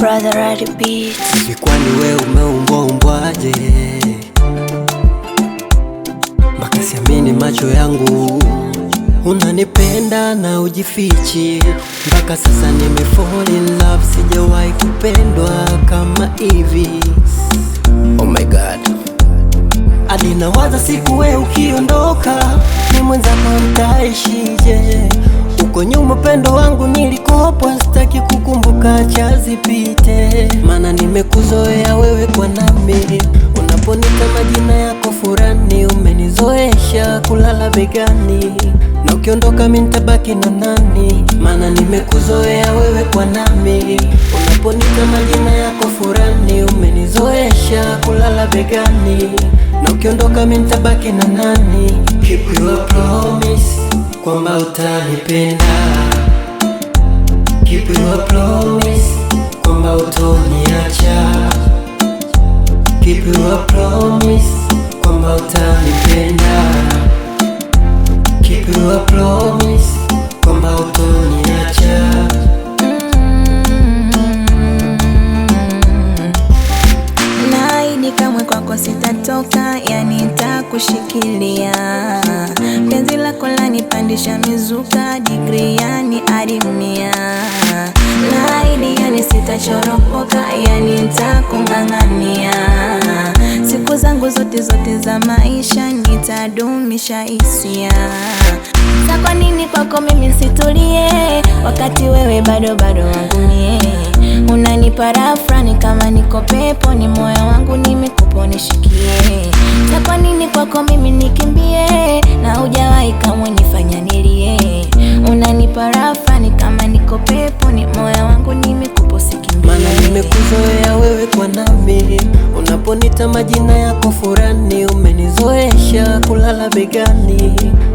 Brother at the beat. Hivi kwani we umeumbwaje mpaka siamini macho yangu? Unanipenda na ujifichi, mpaka sasa nimefall in love. Sijawahi kupendwa kama hivi. Oh my God, hadi nawaza siku we ukiondoka, ni mwenzako nitaishije? Uko nyuma upendo wangu nilikopa, sitaki kukumbuka cha zipite, maana nimekuzoea wewe kwa nami. Unaponita majina yako furani, umenizoesha kulala begani, na ukiondoka mimi nitabaki na nani? Maana nimekuzoea wewe kwa nami. Unaponita majina yako furani, umenizoesha kulala begani, na ukiondoka mimi nitabaki na nani? Keep your promise kwamba utanipenda. Keep your promise kwamba utoniacha. Keep your promise kwamba utanipenda. Keep your promise kwamba utoniacha. Naahidi kamwe kwako sitatoka, yani nitakushikilia. Penzi lako lanipandisha mizuka, degree yani adimia. Naahidi yani sitachoropoka, yani nitakung'ang'ania. Siku zangu zote za maisha nitadumisha hisia. Sa kwa nini kwako mimi situlie, wakati wewe bado wangu mie? Unanipa rafrani kama niko pepo, ni moyo wangu nimekupa nishikie. Sa kwa nini kwako mimi nikimbie, na hujawahi kamwe nifanya nilie? Unanipa rafrani kama niko pepo, ni moyo wangu nimekupa sikimbie. Maana nimekuzoea wewe kwa nami. Unaponita majina yako furani, umenizoesha kulala begani,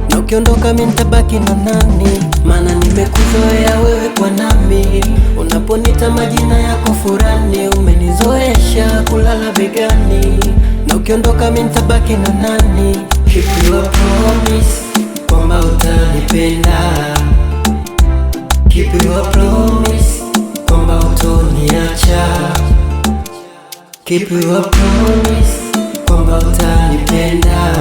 na ukiondoka mimi nitabaki na nani? Maana nimekuzoea wewe kwa nami. Unaponita majina yako furani, umenizoesha kulala begani, na ukiondoka mimi nitabaki na nani? Keep your promise kwamba utanipenda. Keep your promise kwamba utoniacha. Keep your promise kwamba utanipenda.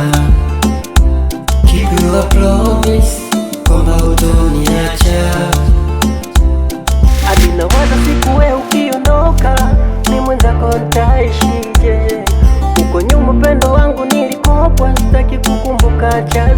Keep your promise kwamba utoniacha. Hadi nawaza siku we ukiondoka, ni mwenzako nitaishije? Uko nyuma upendo wangu nilikopa, sitaki kukumbuka cha